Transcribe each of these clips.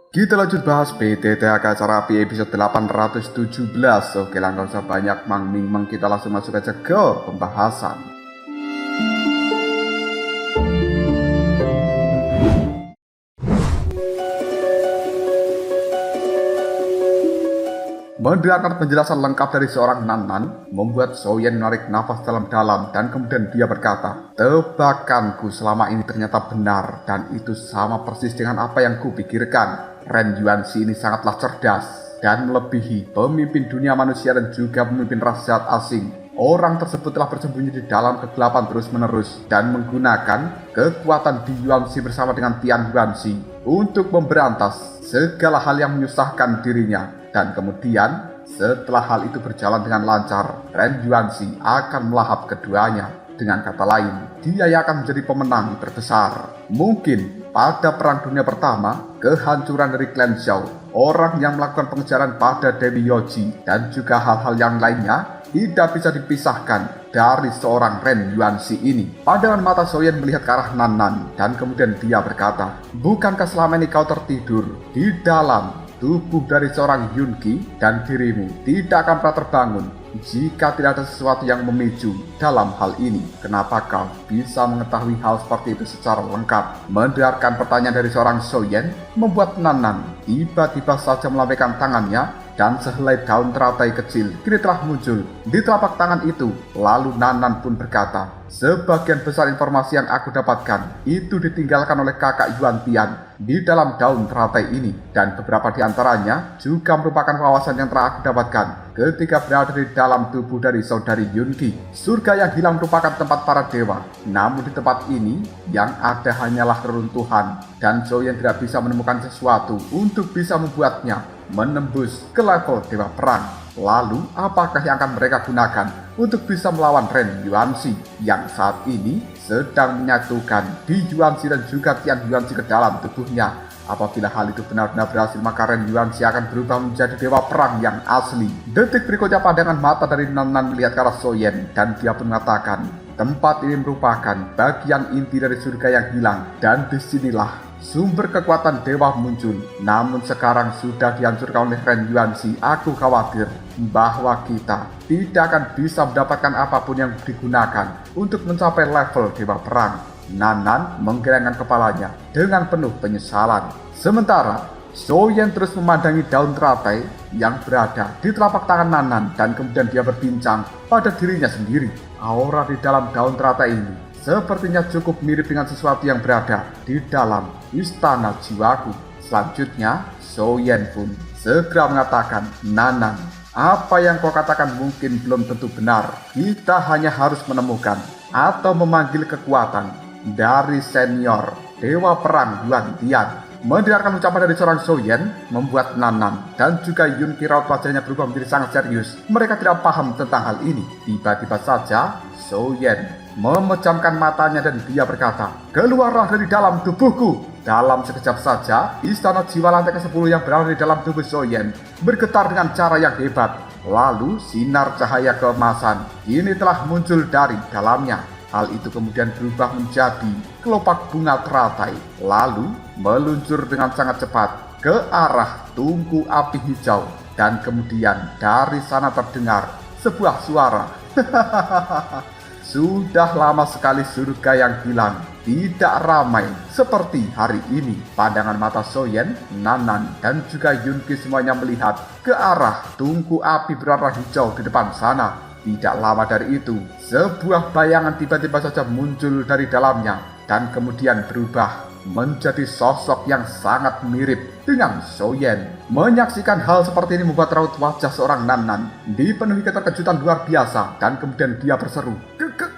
Kita lanjut bahas PTTHK Sarapi episode 817. Oke lah, gak usah banyak mang-ming-mang, kita langsung masuk aja ke pembahasan. Mendengarkan penjelasan lengkap dari seorang Nan membuat Soyen menarik nafas dalam-dalam dan kemudian dia berkata, "Tebakanku selama ini ternyata benar dan itu sama persis dengan apa yang kupikirkan. Ren Yuanxi ini sangatlah cerdas dan melebihi pemimpin dunia manusia dan juga pemimpin ras asing. Orang tersebut telah bersembunyi di dalam kegelapan terus-menerus dan menggunakan kekuatan di Yuanxi bersama dengan Tian Yuanxi untuk memberantas segala hal yang menyusahkan dirinya. Dan kemudian setelah hal itu berjalan dengan lancar, Ren Yuanxi akan melahap keduanya. Dengan kata lain, dia akan menjadi pemenang terbesar. Mungkin pada Perang Dunia Pertama, kehancuran dari klan Zhao, orang yang melakukan pengejaran pada Dewi Yoji, dan juga hal-hal yang lainnya tidak bisa dipisahkan dari seorang Ren Yuanxi ini." Pandangan mata Soyen melihat ke arah Nan dan kemudian dia berkata, "Bukankah selama ini kau tertidur di dalam tubuh dari seorang Yunqi dan dirimu tidak akan pernah terbangun jika tidak ada sesuatu yang memicu dalam hal ini? Kenapa kau bisa mengetahui hal seperti itu secara lengkap?" Mendengarkan pertanyaan dari seorang Soyen membuat Nan tiba-tiba saja melambaikan tangannya dan sehelai daun teratai kecil kini telah muncul di telapak tangan itu. Lalu Nan pun berkata, "Sebagian besar informasi yang aku dapatkan itu ditinggalkan oleh kakak Yuan Tian di dalam daun teratai ini, dan beberapa di antaranya juga merupakan wawasan yang telah aku dapatkan ketika berada di dalam tubuh dari saudari Yunqi. Surga yang hilang merupakan tempat para dewa, namun di tempat ini yang ada hanyalah reruntuhan, dan Zhou yang tidak bisa menemukan sesuatu untuk bisa membuatnya menembus ke level dewa perang. Lalu apakah yang akan mereka gunakan untuk bisa melawan Ren Yuanxi yang saat ini sedang menyatukan Di Yuanxi dan juga Tian Yuanxi ke dalam tubuhnya? Apabila hal itu benar-benar berhasil, maka Ren Yuanxi akan berubah menjadi dewa perang yang asli." Detik berikutnya pandangan mata dari Nan melihat ke arah Soyen dan dia pun mengatakan, "Tempat ini merupakan bagian inti dari surga yang hilang dan disinilah sumber kekuatan dewa muncul. Namun sekarang sudah dihancurkan oleh Ren Yuanxi. Aku khawatir bahwa kita tidak akan bisa mendapatkan apapun yang digunakan untuk mencapai level dewa perang." Nan menggelengkan kepalanya dengan penuh penyesalan. Sementara Soyen terus memandangi daun teratai yang berada di telapak tangan Nan dan kemudian dia berbincang pada dirinya sendiri. Aura di dalam daun teratai ini sepertinya cukup mirip dengan sesuatu yang berada di dalam istana jiwaku. Selanjutnya, Soyen pun segera mengatakan, "Nan, apa yang kau katakan mungkin belum tentu benar. Kita hanya harus menemukan atau memanggil kekuatan dari senior dewa perang Yuan Tian." Mendengarkan ucapan dari seorang Soyen membuat Nan dan juga Yunqi raut wajahnya berubah menjadi sangat serius. Mereka tidak paham tentang hal ini. Tiba-tiba saja Soyen memejamkan matanya dan dia berkata, "Keluarlah dari dalam tubuhku." Dalam sekejap saja, istana jiwa lantai ke-10 yang berada di dalam tubuh Soyen bergetar dengan cara yang hebat. Lalu sinar cahaya keemasan ini telah muncul dari dalamnya. Hal itu kemudian berubah menjadi kelopak bunga teratai, lalu meluncur dengan sangat cepat ke arah tungku api hijau. Dan kemudian dari sana terdengar sebuah suara. Sudah lama sekali surga yang hilang tidak ramai seperti hari ini. Pandangan mata Soyen, Nan dan juga Yunqi semuanya melihat ke arah tungku api berwarna hijau di depan sana. Tidak lama dari itu, sebuah bayangan tiba-tiba saja muncul dari dalamnya dan kemudian berubah menjadi sosok yang sangat mirip dengan Soyen. Menyaksikan hal seperti ini membuat raut wajah seorang Nan dipenuhi keterkejutan luar biasa dan kemudian dia berseru,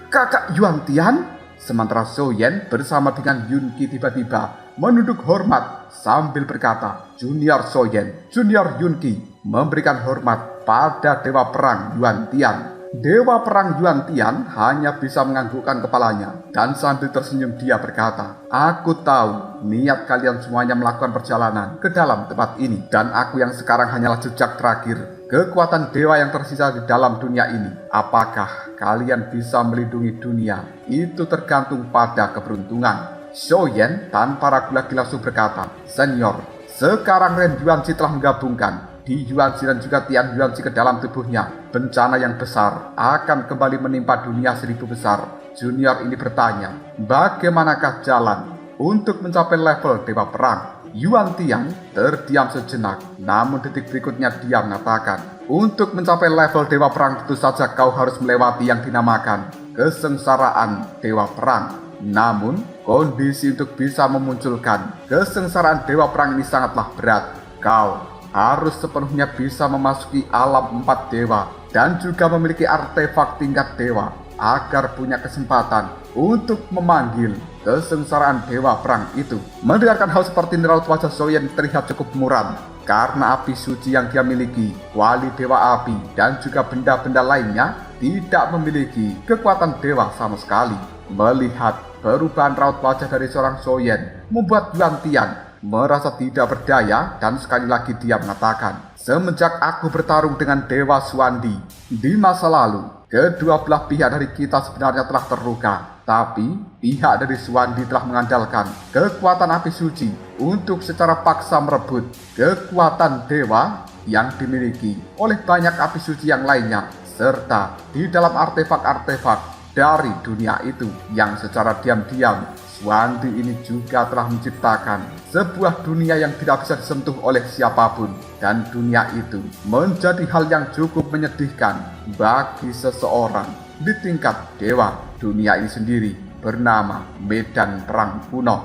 "Kakak Yuan Tian?" Sementara Soyen bersama dengan Yunqi tiba-tiba menunduk hormat sambil berkata, "Junior Soyen, Junior Yunqi memberikan hormat pada dewa perang Yuan Tian." Dewa perang Yuan Tian hanya bisa menganggukkan kepalanya dan sambil tersenyum dia berkata, "Aku tahu niat kalian semuanya melakukan perjalanan ke dalam tempat ini, dan aku yang sekarang hanyalah jejak terakhir kekuatan dewa yang tersisa di dalam dunia ini. Apakah kalian bisa melindungi dunia? Itu tergantung pada keberuntungan." Soyen tanpa ragu lagi langsung berkata, "Senior, Sekarang Ren Yuanzi telah menggabungkan Di Yuanzi dan juga Tian Yuanzi ke dalam tubuhnya. Bencana yang besar akan kembali menimpa dunia 1000 besar. Junior ini bertanya, bagaimanakah jalan untuk mencapai level Dewa Perang? Yuan Tian terdiam sejenak, namun detik berikutnya dia mengatakan, untuk mencapai level Dewa Perang tentu saja kau harus melewati yang dinamakan kesengsaraan Dewa Perang. Namun, kondisi untuk bisa memunculkan kesengsaraan Dewa Perang ini sangatlah berat. Kau harus sepenuhnya bisa memasuki alam 4 dewa dan juga memiliki artefak tingkat dewa agar punya kesempatan untuk memanggil kesengsaraan Dewa Perang itu. Mendengarkan hal seperti ini, raut wajah Soyen terlihat cukup muram karena api suci yang dia miliki, wali dewa api dan juga benda-benda lainnya tidak memiliki kekuatan dewa sama sekali. Melihat perubahan raut wajah dari seorang Soyen membuat Yuan Tian merasa tidak berdaya dan sekali lagi dia mengatakan, semenjak aku bertarung dengan Dewa Suandi di masa lalu, kedua belah pihak dari kita sebenarnya telah terluka. Tapi pihak dari Suandi telah mengandalkan kekuatan api suci untuk secara paksa merebut kekuatan dewa yang dimiliki oleh banyak api suci yang lainnya, serta di dalam artefak-artefak dari dunia itu yang secara diam-diam Suandi ini juga telah menciptakan sebuah dunia yang tidak bisa disentuh oleh siapapun, dan dunia itu menjadi hal yang cukup menyedihkan bagi seseorang di tingkat dewa. Dunia ini sendiri bernama Medan Perang Kuno.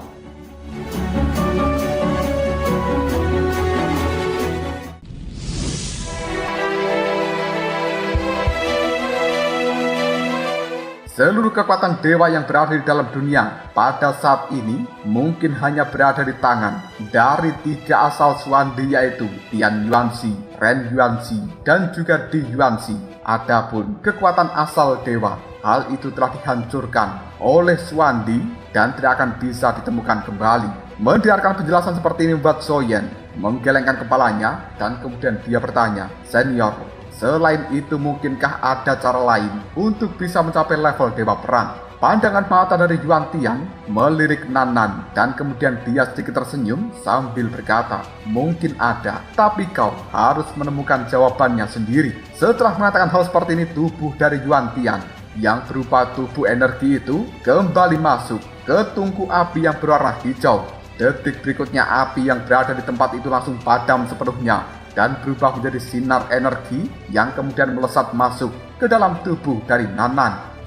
Seluruh kekuatan dewa yang berada di dalam dunia pada saat ini mungkin hanya berada di tangan dari 3 asal Suandi, yaitu Tian Yuanzi, Ren Yuanzi, dan juga Di Yuanzi. Adapun kekuatan asal dewa, hal itu telah dihancurkan oleh Suandi dan tidak akan bisa ditemukan kembali. Mendengarkan penjelasan seperti ini membuat Soyen menggelengkan kepalanya dan kemudian dia bertanya, Senior, selain itu mungkinkah ada cara lain untuk bisa mencapai level Dewa Perang? Pandangan mata dari Yuan Tian melirik Nan dan kemudian dia sedikit tersenyum sambil berkata, mungkin ada, tapi kau harus menemukan jawabannya sendiri. Setelah mengatakan hal seperti ini, tubuh dari Yuan Tian yang berupa tubuh energi itu kembali masuk ke tungku api yang berwarna hijau. Detik berikutnya api yang berada di tempat itu langsung padam sepenuhnya dan berubah menjadi sinar energi yang kemudian melesat masuk ke dalam tubuh dari Nan.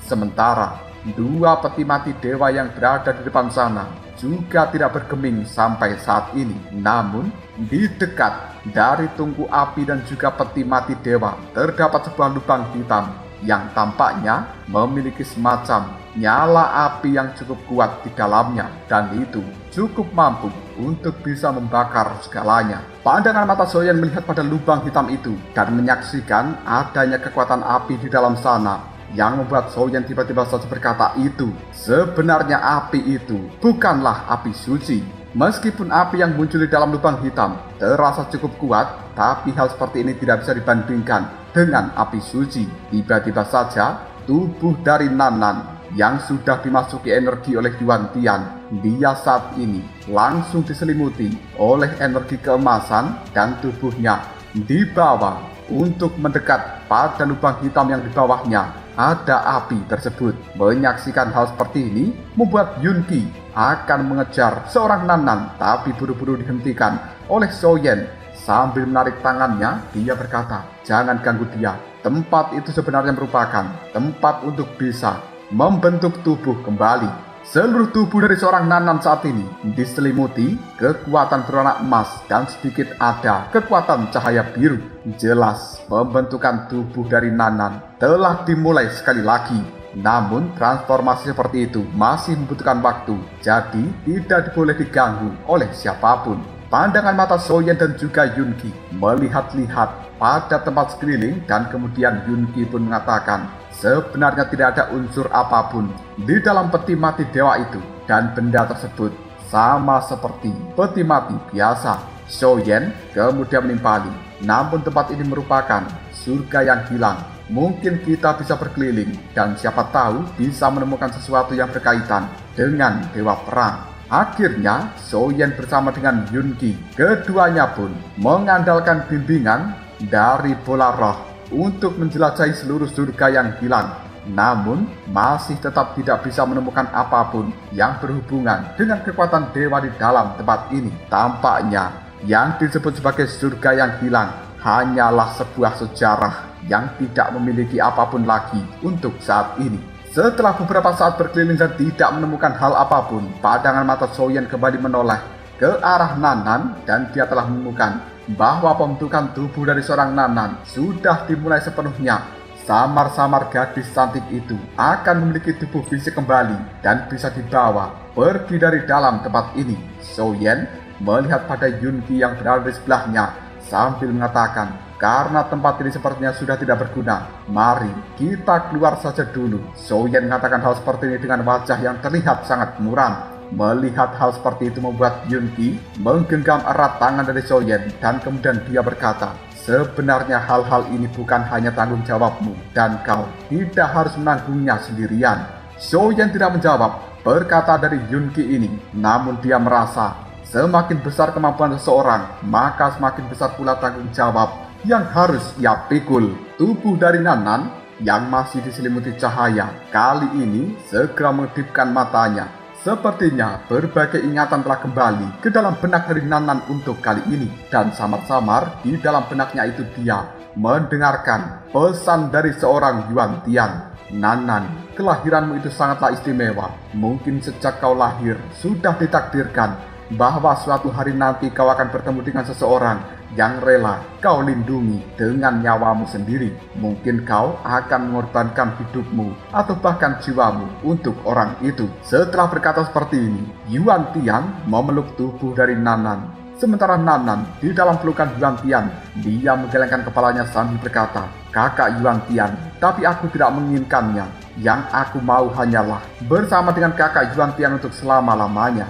Sementara 2 peti mati dewa yang berada di depan sana juga tidak bergeming sampai saat ini. Namun di dekat dari tungku api dan juga peti mati dewa terdapat sebuah lubang hitam yang tampaknya memiliki semacam nyala api yang cukup kuat di dalamnya, dan itu cukup mampu untuk bisa membakar segalanya. Pandangan mata Soyen melihat pada lubang hitam itu dan menyaksikan adanya kekuatan api di dalam sana yang membuat Soyen tiba-tiba saja berkata, itu sebenarnya api itu bukanlah api suci. Meskipun api yang muncul di dalam lubang hitam terasa cukup kuat, tapi hal seperti ini tidak bisa dibandingkan dengan api suci. Tiba-tiba saja tubuh dari Nan yang sudah dimasuki energi oleh Yuan Tian, dia saat ini langsung diselimuti oleh energi keemasan dan tubuhnya dibawa untuk mendekat pada lubang hitam yang di bawahnya ada api tersebut. Menyaksikan hal seperti ini membuat Yunki akan mengejar seorang Nan, tapi buru-buru dihentikan oleh Soyen. Sambil menarik tangannya, dia berkata, jangan ganggu dia. Tempat itu sebenarnya merupakan tempat untuk bisa membentuk tubuh kembali. Seluruh tubuh dari seorang Nan saat ini diselimuti kekuatan berwarna emas dan sedikit ada kekuatan cahaya biru. Jelas pembentukan tubuh dari Nan telah dimulai sekali lagi. Namun transformasi seperti itu masih membutuhkan waktu, jadi tidak boleh diganggu oleh siapapun. Pandangan mata Soyen dan juga Yunki melihat-lihat pada tempat sekeliling dan kemudian Yunki pun mengatakan, sebenarnya tidak ada unsur apapun di dalam peti mati dewa itu, dan benda tersebut sama seperti peti mati biasa. Soyen kemudian menimpali, namun tempat ini merupakan surga yang hilang. Mungkin kita bisa berkeliling dan siapa tahu bisa menemukan sesuatu yang berkaitan dengan Dewa Perang. Akhirnya, Soyen bersama dengan Yunki, keduanya pun mengandalkan bimbingan dari bola roh untuk menjelajahi seluruh surga yang hilang. Namun, masih tetap tidak bisa menemukan apapun yang berhubungan dengan kekuatan dewa di dalam tempat ini. Tampaknya, yang disebut sebagai surga yang hilang hanyalah sebuah sejarah yang tidak memiliki apapun lagi untuk saat ini. Setelah beberapa saat berkeliling dan tidak menemukan hal apapun, pandangan mata Soyen kembali menoleh ke arah Nanan dan dia telah menemukan bahwa pembentukan tubuh dari seorang Nanan sudah dimulai sepenuhnya. Samar-samar gadis cantik itu akan memiliki tubuh fisik kembali dan bisa dibawa pergi dari dalam tempat ini. Soyen melihat pada Yunki yang berada di sebelahnya sambil mengatakan, "Karena tempat ini sepertinya sudah tidak berguna, mari kita keluar saja dulu." Soyen mengatakan hal seperti ini dengan wajah yang terlihat sangat muram. Melihat hal seperti itu membuat Yunki menggenggam erat tangan dari Soyen dan kemudian dia berkata, "Sebenarnya hal-hal ini bukan hanya tanggung jawabmu dan kau tidak harus menanggungnya sendirian." Soyen tidak menjawab perkata dari Yunki ini, namun dia merasa semakin besar kemampuan seseorang, maka semakin besar pula tanggung jawab yang harus ia pikul. Tubuh dari Nanan yang masih diselimuti cahaya kali ini segera mengedipkan matanya. Sepertinya berbagai ingatan telah kembali ke dalam benak dari Nanan untuk kali ini. Dan samar-samar di dalam benaknya itu dia mendengarkan pesan dari seorang Yuan Tian. "Nanan, kelahiranmu itu sangatlah istimewa. Mungkin sejak kau lahir sudah ditakdirkan bahwa suatu hari nanti kau akan bertemu dengan seseorang yang rela kau lindungi dengan nyawamu sendiri. Mungkin kau akan mengorbankan hidupmu atau bahkan jiwamu untuk orang itu." Setelah berkata seperti ini, Yuan Tian memeluk tubuh dari Nanan. Sementara Nanan di dalam pelukan Yuan Tian, dia menggelengkan kepalanya sambil berkata, "Kakak Yuan Tian, tapi aku tidak menginginkannya. Yang aku mau hanyalah bersama dengan kakak Yuan Tian untuk selama-lamanya."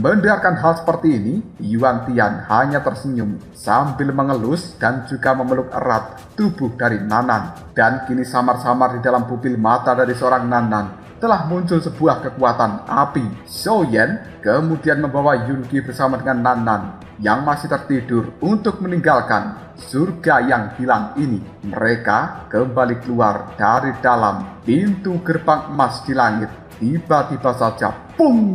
Mendengarkan hal seperti ini, Yuan Tian hanya tersenyum sambil mengelus dan juga memeluk erat tubuh dari Nanan. Dan kini samar-samar di dalam pupil mata dari seorang Nanan telah muncul sebuah kekuatan api. Soyen kemudian membawa Yunki bersama dengan Nanan yang masih tertidur untuk meninggalkan surga yang hilang ini. Mereka kembali keluar dari dalam pintu gerbang emas di langit. Tiba-tiba saja, pung!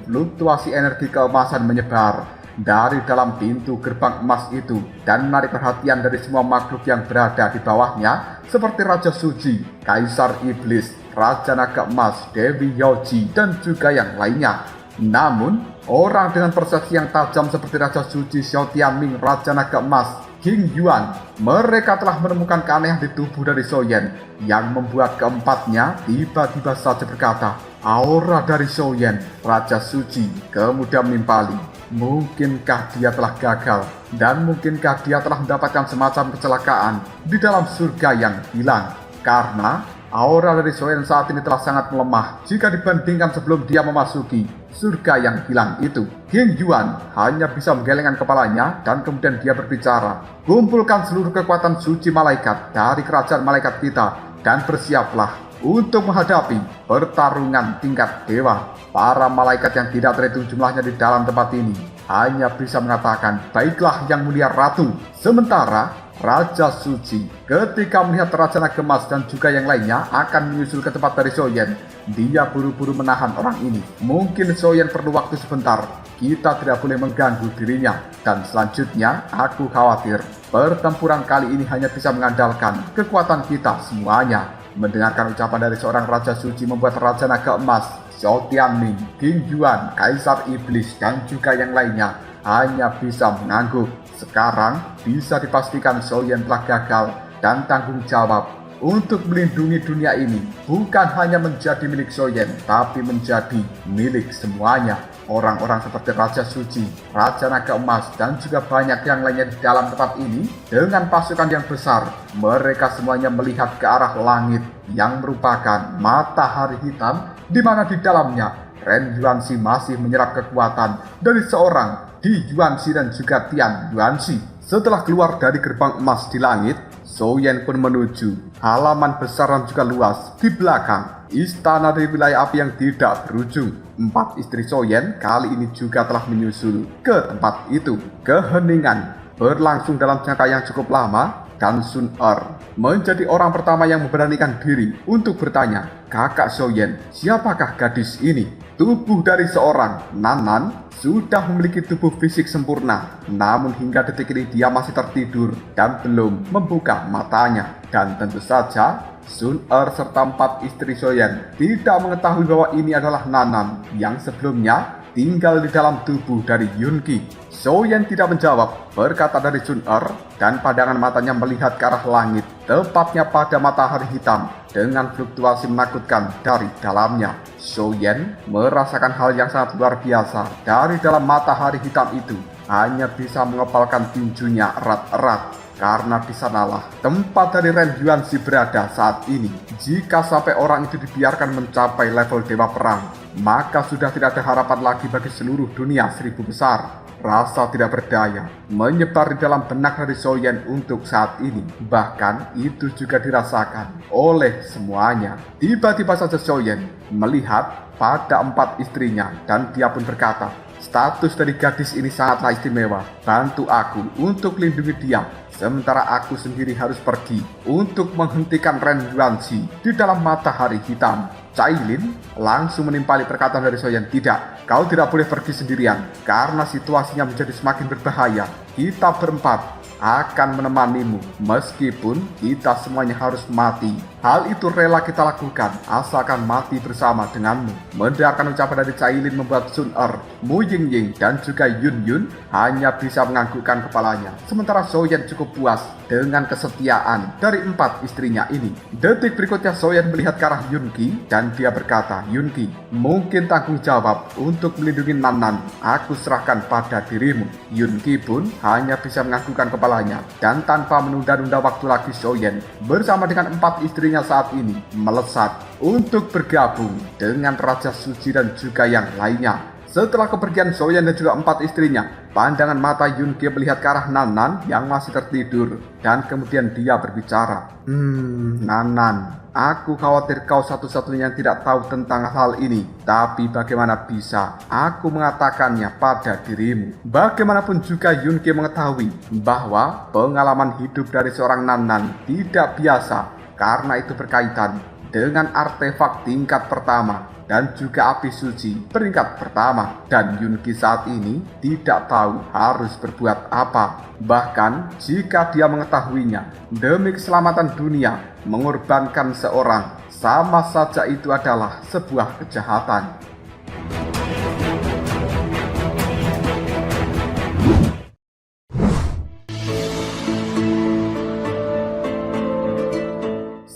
Fluktuasi energi keemasan menyebar dari dalam pintu gerbang emas itu dan menarik perhatian dari semua makhluk yang berada di bawahnya seperti Raja Suci, Kaisar Iblis, Raja Naga Emas, Dewi Yaoji, dan juga yang lainnya. Namun, orang dengan persepsi yang tajam seperti Raja Suci, Xiao Tianming, Raja Naga Emas, King Yuan, mereka telah menemukan keanehan di tubuh dari Soyen yang membuat keempatnya tiba-tiba saja berkata, "Aura dari Soyen, Raja Suci," kemudian menimpali. Mungkinkah dia telah gagal dan mungkinkah dia telah mendapatkan semacam kecelakaan di dalam surga yang hilang? Karena aura dari Soyen saat ini telah sangat melemah jika dibandingkan sebelum dia memasuki surga yang hilang itu. King Yuan hanya bisa menggelengkan kepalanya dan kemudian dia berbicara, "Kumpulkan seluruh kekuatan suci malaikat dari kerajaan malaikat kita dan bersiaplah untuk menghadapi pertarungan tingkat dewa." Para malaikat yang tidak terhitung jumlahnya di dalam tempat ini hanya bisa mengatakan, "Baiklah yang mulia ratu." Sementara Raja Suci ketika melihat Raja Naga Emas dan juga yang lainnya akan menyusul ke tempat dari Soyen, dia buru-buru menahan orang ini. "Mungkin Soyen perlu waktu sebentar, kita tidak boleh mengganggu dirinya. Dan selanjutnya aku khawatir pertempuran kali ini hanya bisa mengandalkan kekuatan kita semuanya." Mendengarkan ucapan dari seorang Raja Suci membuat Raja Naga Emas, Xiao Tianming, King Yuan, Kaisar Iblis, dan juga yang lainnya hanya bisa mengangguk. Sekarang bisa dipastikan Soyen telah gagal dan tanggung jawab untuk melindungi dunia ini bukan hanya menjadi milik Soyen, tapi menjadi milik semuanya. Orang-orang seperti Raja Suci, Raja Naga Emas, dan juga banyak yang lainnya di dalam tempat ini dengan pasukan yang besar. Mereka semuanya melihat ke arah langit yang merupakan matahari hitam, di mana di dalamnya Ren Yuanxi masih menyerap kekuatan dari seorang Di Yuanxi dan juga Tian Yuanxi. Setelah keluar dari gerbang emas di langit, Soyen pun menuju halaman besar dan juga luas di belakang istana dari wilayah api yang tidak berujung. 4 istri Soyen kali ini juga telah menyusul ke tempat itu. Keheningan berlangsung dalam jangka yang cukup lama dan Sun Er menjadi orang pertama yang memberanikan diri untuk bertanya, "Kakak Soyen, siapakah gadis ini?" Tubuh dari seorang Nan Nan sudah memiliki tubuh fisik sempurna, namun hingga detik ini dia masih tertidur dan belum membuka matanya. Dan tentu saja Sun Er serta 4 istri Soyen tidak mengetahui bahwa ini adalah Nan Nan yang sebelumnya tinggal di dalam tubuh dari Yun Ki. Soyen tidak menjawab berkata dari Sun Er dan pandangan matanya melihat ke arah langit, tepatnya pada matahari hitam dengan fluktuasi menakutkan dari dalamnya. Soyen merasakan hal yang sangat luar biasa dari dalam matahari hitam itu, hanya bisa mengepalkan tinjunya erat-erat. Karena di sanalah tempat dari Ren Yuanzi berada saat ini. Jika sampai orang itu dibiarkan mencapai level dewa perang, maka sudah tidak ada harapan lagi bagi seluruh dunia 1000 besar. Rasa tidak berdaya menyebar di dalam benak dari Soyen untuk saat ini. Bahkan itu juga dirasakan oleh semuanya. Tiba-tiba saja Soyen melihat pada 4 istrinya dan dia pun berkata, "Status dari gadis ini sangatlah istimewa. Bantu aku untuk lindungi dia, sementara aku sendiri harus pergi untuk menghentikan Ren Yuanzi di dalam matahari hitam." Cailin langsung menimpali perkataan dari Soyen. "Tidak, kau tidak boleh pergi sendirian, karena situasinya menjadi semakin berbahaya. Kita berempat akan menemanimu, meskipun kita semuanya harus mati. Hal itu rela kita lakukan, asalkan mati bersama denganmu." Mendengarkan ucapan dari Cailin membuat Sun Er, Mu Yingying, dan juga Yun Yun hanya bisa menganggukkan kepalanya. Sementara Soyen cukup puas dengan kesetiaan dari 4 istrinya ini. Detik berikutnya Soyen melihat ke arah Yun Ki dan dia berkata, "Yun Ki, mungkin tanggung jawab untuk melindungi Nan Nan aku serahkan pada dirimu." Yun Ki pun hanya bisa menganggukkan kepalanya, dan tanpa menunda-nunda waktu lagi Soyen bersama dengan 4 istrinya saat ini melesat untuk bergabung dengan Raja Suci dan juga yang lainnya. Setelah kepergian Soyen dan juga 4 istrinya, pandangan mata Yun Ki melihat ke arah Nan Nan yang masih tertidur, dan kemudian dia berbicara, Nan Nan, aku khawatir kau satu-satunya yang tidak tahu tentang hal ini. Tapi bagaimana bisa aku mengatakannya pada dirimu?" Bagaimanapun juga Yun Ki mengetahui bahwa pengalaman hidup dari seorang Nan Nan tidak biasa, karena itu berkaitan dengan artefak tingkat pertama dan juga api suci peringkat pertama. Dan Yun Ki saat ini tidak tahu harus berbuat apa. Bahkan jika dia mengetahuinya, demi keselamatan dunia, mengorbankan seorang, sama saja itu adalah sebuah kejahatan.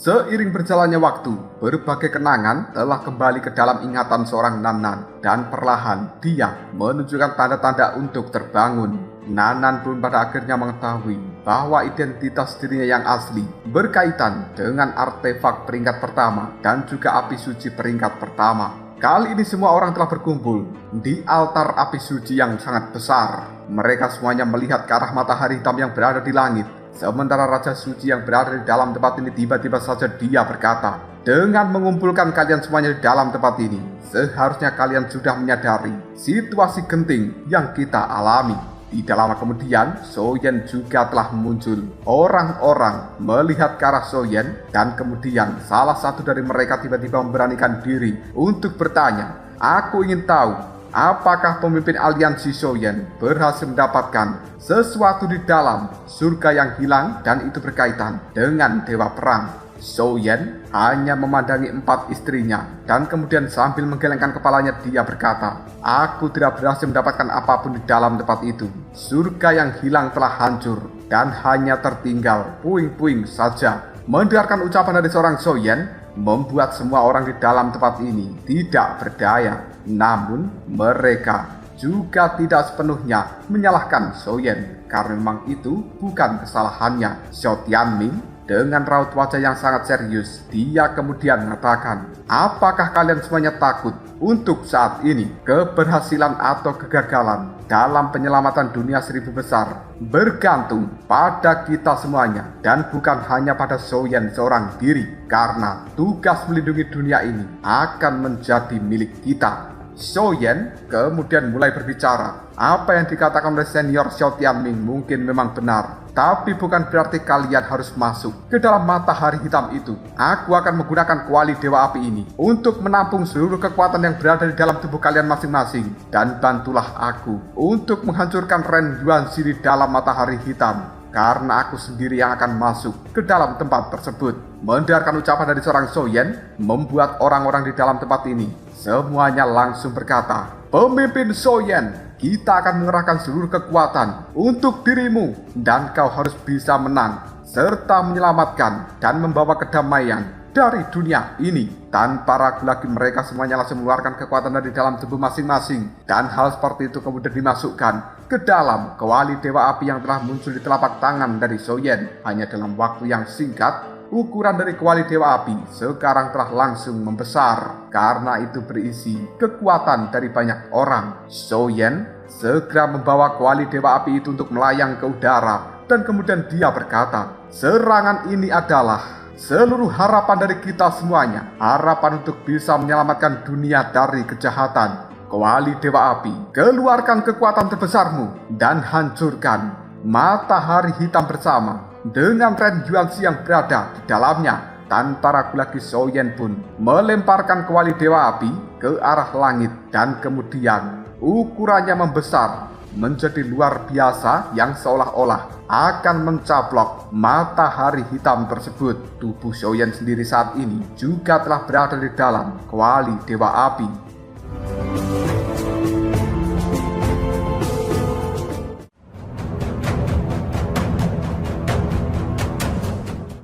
Seiring berjalannya waktu, berbagai kenangan telah kembali ke dalam ingatan seorang Nan Nan, dan perlahan dia menunjukkan tanda-tanda untuk terbangun. Nan Nan pun pada akhirnya mengetahui bahwa identitas dirinya yang asli berkaitan dengan artefak peringkat pertama dan juga api suci peringkat pertama. Kali ini semua orang telah berkumpul di altar api suci yang sangat besar. Mereka semuanya melihat ke arah matahari hitam yang berada di langit. Sementara Raja Suci yang berada di dalam tempat ini tiba-tiba saja dia berkata, "Dengan mengumpulkan kalian semuanya di dalam tempat ini, seharusnya kalian sudah menyadari situasi genting yang kita alami." Tidak lama kemudian, Soyen juga telah muncul. Orang-orang melihat ke arah Soyen, dan kemudian salah satu dari mereka tiba-tiba memberanikan diri untuk bertanya, "Aku ingin tahu, apakah pemimpin aliansi Soyen berhasil mendapatkan sesuatu di dalam surga yang hilang dan itu berkaitan dengan Dewa Perang?" Soyen hanya memandangi 4 istrinya dan kemudian sambil menggelengkan kepalanya dia berkata, "Aku tidak berhasil mendapatkan apapun di dalam tempat itu. Surga yang hilang telah hancur dan hanya tertinggal puing-puing saja." Mendengarkan ucapan dari seorang Soyen membuat semua orang di dalam tempat ini tidak berdaya. Namun mereka juga tidak sepenuhnya menyalahkan Soyen, karena memang itu bukan kesalahannya. Xiao Tianming Dengan raut wajah yang sangat serius, dia kemudian mengatakan, "Apakah kalian semuanya takut untuk saat ini? Keberhasilan atau kegagalan dalam penyelamatan dunia 1000 besar bergantung pada kita semuanya dan bukan hanya pada Soyen seorang diri, karena tugas melindungi dunia ini akan menjadi milik kita." Soyen kemudian mulai berbicara. Apa yang dikatakan oleh senior Xiao Tianming mungkin memang benar, tapi bukan berarti kalian harus masuk ke dalam matahari hitam itu. Aku akan menggunakan kuali Dewa Api ini untuk menampung seluruh kekuatan yang berada di dalam tubuh kalian masing-masing. Dan bantulah aku untuk menghancurkan Ren Yuanxi di dalam matahari hitam, karena aku sendiri yang akan masuk ke dalam tempat tersebut. Mendengarkan ucapan dari seorang Soyen membuat orang-orang di dalam tempat ini semuanya langsung berkata, "Pemimpin Soyen, kita akan mengerahkan seluruh kekuatan untuk dirimu dan kau harus bisa menang serta menyelamatkan dan membawa kedamaian dari dunia ini." Tanpa ragu lagi mereka semuanya langsung mengeluarkan kekuatan dari dalam tubuh masing-masing, dan hal seperti itu kemudian dimasukkan ke dalam kuali Dewa Api yang telah muncul di telapak tangan dari Soyen. Hanya dalam waktu yang singkat, ukuran dari kuali Dewa Api sekarang telah langsung membesar karena itu berisi kekuatan dari banyak orang. Soyen segera membawa kuali Dewa Api itu untuk melayang ke udara, dan kemudian dia berkata, "Serangan ini adalah seluruh harapan dari kita semuanya, harapan untuk bisa menyelamatkan dunia dari kejahatan. Kuali Dewa Api, keluarkan kekuatan terbesarmu dan hancurkan matahari hitam bersama dengan Ren Yuanxi yang berada di dalamnya." Tanpa ragu lagi Soyen pun melemparkan kuali Dewa Api ke arah langit, dan kemudian ukurannya membesar menjadi luar biasa yang seolah-olah akan mencaplok matahari hitam tersebut. Tubuh Soyen sendiri saat ini juga telah berada di dalam kuali Dewa Api.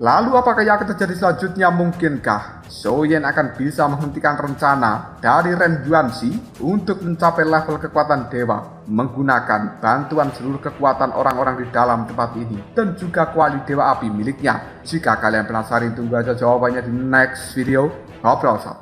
Lalu apakah yang akan terjadi selanjutnya? Mungkinkah Soyen akan bisa menghentikan rencana dari Ren Yuanxi untuk mencapai level kekuatan dewa menggunakan bantuan seluruh kekuatan orang-orang di dalam tempat ini dan juga kuali Dewa Api miliknya? Jika kalian penasaran, tunggu aja jawabannya di next video. Ngobrol sob.